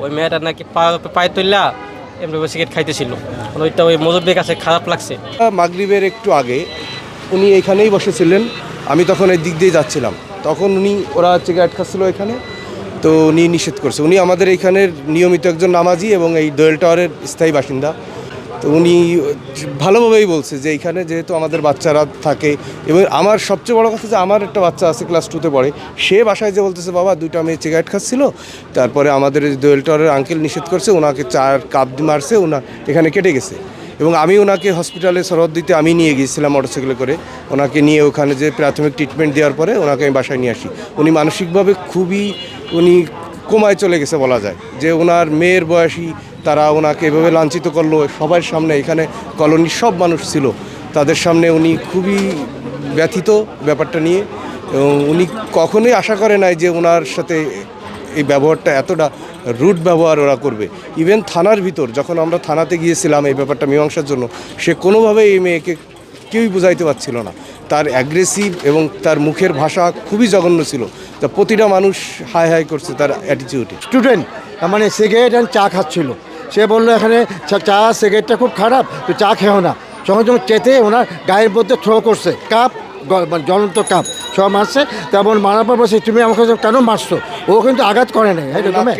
ওই মেয়েটা নাকি পায়ে তুললা এমনি সিগারেট খাইতেছিল, ওইটা ওই মুরব্বির কাছে খারাপ লাগছে। মাগরিবের একটু আগে উনি এইখানেই বসেছিলেন, আমি তখন এই দিক দিয়ে যাচ্ছিলাম, তখন ওরা সিগারেট খাচ্ছিল এখানে, তো উনি নিষেধ করছে। উনি আমাদের এইখানের নিয়মিত একজন নামাজি এবং এই দোয়েল টাওয়ারের স্থায়ী বাসিন্দা। তো উনি ভালোভাবেই বলছে যে এইখানে যেহেতু আমাদের বাচ্চারা থাকে, এবং আমার সবচেয়ে বড় কথা যে আমার একটা বাচ্চা আছে ক্লাস 2-তে পড়ে, সে বাসায় যে বলতেছে বাবা দুইটা মেয়ে সিগারেট খাচ্ছিল, তারপরে আমাদের এই দোয়েল টাওয়ারের আঙ্কেল নিষেধ করছে, ওনাকে 4 কাপ মারছে, ওনার এখানে কেটে গেছে। এবং আমি ওনাকে হসপিটালে সরদ দিতে আমি নিয়ে গিয়েছিলাম মোটরসাইকেলে করে, ওনাকে নিয়ে ওখানে যে প্রাথমিক ট্রিটমেন্ট দেওয়ার পরে ওনাকে আমি বাসায় নিয়ে আসি। উনি মানসিকভাবে খুবই কোমায় চলে গেছে বলা যায়, যে ওনার মেয়ের বয়সী তারা ওনাকে এভাবে লাঞ্ছিত করলো সবার সামনে, এখানে কলোনির সব মানুষ ছিল তাদের সামনে, উনি খুবই ব্যথিত ব্যাপারটা নিয়ে। এবং উনি কখনোই আশা করে নাই যে ওনার সাথে এই ব্যবহারটা এতটা রুড ব্যবহার ওরা করবে। ইভেন থানার ভিতর যখন আমরা থানাতে গিয়েছিলাম এই ব্যাপারটা মীমাংসার জন্য, সে কোনোভাবেই এই মেয়েকে কেউই বুঝাইতে পারছিল না। তার অ্যাগ্রেসিভ এবং তার মুখের ভাষা খুবই জঘন্য ছিল, তা প্রতিটা মানুষ হাই হাই করছে তার অ্যাটিটিউডে। স্টুডেন্ট মানে সিগারেট অ্যান্ড চা খাচ্ছিল, সে বললো এখানে চা সিগারেটটা খুব খারাপ, তো চা খেও না। সঙ্গে সঙ্গে চেতে ওনার গায়ের মধ্যে থ্রো করছে কাপ, জ্বলন্ত কাপ সব মারছে। তেমন মারার পর বলছে তুমি আমাকে কেন মারছো, ও কিন্তু আঘাত করে নাই এরকমই,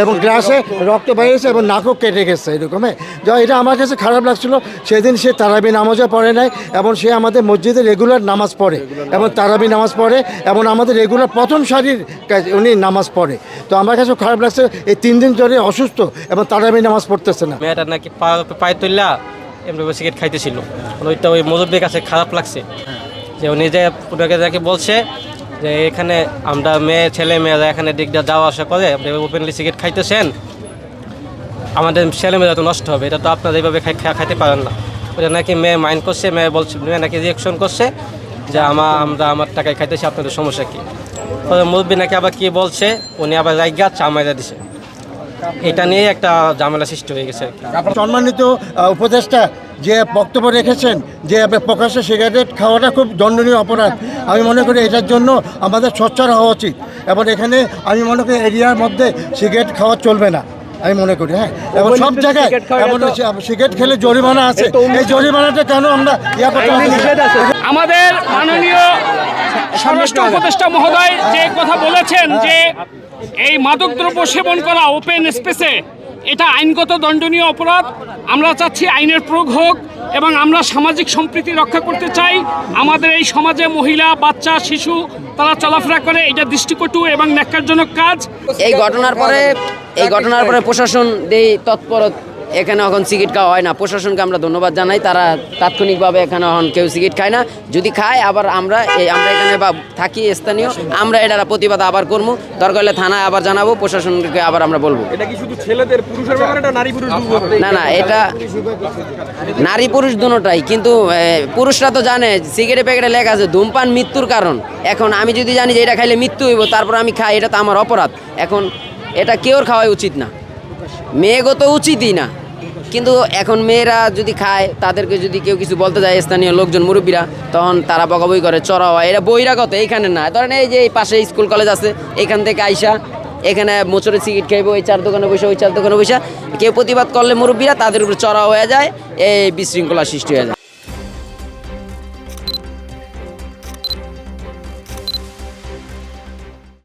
এবং গ্লাসে রক্ত বেরিয়েছে এবং নাকও কেটে গেছে এরকমই। যা এটা আমার কাছে খারাপ লাগছিল। সেদিন সে তারাবি নামাজও পড়ে নাই, এবং সে আমাদের মসজিদে রেগুলার নামাজ পড়ে এবং তারাবি নামাজ পড়ে, এবং আমাদের রেগুলার প্রথম সারির উনি নামাজ পড়ে। তো আমার কাছে খারাপ লাগছে, এই 3 দিন ধরে অসুস্থ এবং তারাবি নামাজ পড়তেছে না। মেয়েটা নাকি পায়ে তুললা এমনি সিগারেট খাইতেছিল, ওইটা ওই মুরব্বির কাছে খারাপ লাগছে, যে উনি যে ওনাকে যাকে বলছে যে এখানে আমরা ছেলে মেয়েরা এখানে দিক দিয়ে যাওয়া আসা করে, আপনি ওপেনলি সিগারেট খাইতেছেন, আমাদের ছেলে মেয়েরা তো নষ্ট হবে, এটা তো আপনারা এইভাবে খাইতে পারেন না। ওটা নাকি মেয়ে মাইন্ড করছে, মেয়ে নাকি রিয়েকশন করছে যে আমরা আমার টাকায় খাইতেছি, আপনাদের সমস্যা কী। মুরব্বি নাকি আবার কী বলছে, উনি আবার রাইগা চা মাইরা দিছে, এটা নিয়ে একটা ঝামেলা সৃষ্টি হয়ে গেছে। সম্মানিত উপদেষ্টা যে বক্তব্য রেখেছেন যে প্রকাশ্যে সিগারেট খাওয়াটা খুব দণ্ডনীয় অপরাধ, আমি মনে করি এটার জন্য আমাদের সোচ্চার হওয়া উচিত। এবং এখানে আমি মনে করি এরিয়ার মধ্যে সিগারেট খাওয়া চলবে না, আমি মনে করি। হ্যাঁ, এবং সব জায়গায় এমন সিগারেট খেলে জরিমানা আছে, এই জরিমানাটা কেন আমরা আমাদের মাননীয় স্বরাষ্ট্র উপদেষ্টা মহোদয় যে কথা বলেছেন যে এই মাদকদ্রব্য সেবন করা ওপেন স্পেসে এটা আইনগত দণ্ডনীয় অপরাধ। আমরা চাচ্ছি আইনের প্রয়োগ হোক, এবং আমরা সামাজিক সম্প্রীতি রক্ষা করতে চাই। আমাদের এই সমাজে মহিলা, বাচ্চা, শিশু তারা চলাফেরা করে, এটা দৃষ্টিকটু এবং ন্যাক্কারজনক কাজ। এই ঘটনার পরে প্রশাসন তৎপর, এখানে এখন সিগারেট খাওয়া হয় না। প্রশাসনকে আমরা ধন্যবাদ জানাই, তারা তাৎক্ষণিকভাবে এখানে এখন কেউ সিগারেট খায় না। যদি খায় আবার আমরা এখানে বা থাকি স্থানীয়, আমরা এটার প্রতিবাদ আবার করবো, দরকার হলে থানায় আবার জানাবো, প্রশাসনকে আবার আমরা বলবো। এটা কি শুধু ছেলেদের, পুরুষের ব্যাপারে না নারী পুরুষ? না, এটা নারী পুরুষ দুটোটাই। কিন্তু পুরুষরা তো জানে সিগারেট প্যাকেটে লেখা আছে ধূমপান মৃত্যুর কারণ। এখন আমি যদি জানি যে এটা খাইলে মৃত্যু হইব, তারপর আমি খাই, এটা তো আমার অপরাধ। এখন এটা কেউর খাওয়াই উচিত না, মেয়েগত উচিতই না। কিন্তু এখন মেয়েরা যদি খায়, তাদেরকে যদি কেউ কিছু বলতে যায়, স্থানীয় লোকজন, মুরব্বীরা, তখন তারা বকাবকি করে, চড়া হয়। এটা বহিরাগত, এইখানে না। ধরেন এই যে এই পাশে স্কুল কলেজ আছে, এখান থেকে আইসা এখানে মোচরে সিগারেট খাইব, ওই 4 দোকানে বসে, ওই 4 দোকানে বসে কেউ প্রতিবাদ করলে মুরব্বীরা তাদের উপরে চড়া হয়ে যায়, এই বিশৃঙ্খলা সৃষ্টি হয়ে যায়।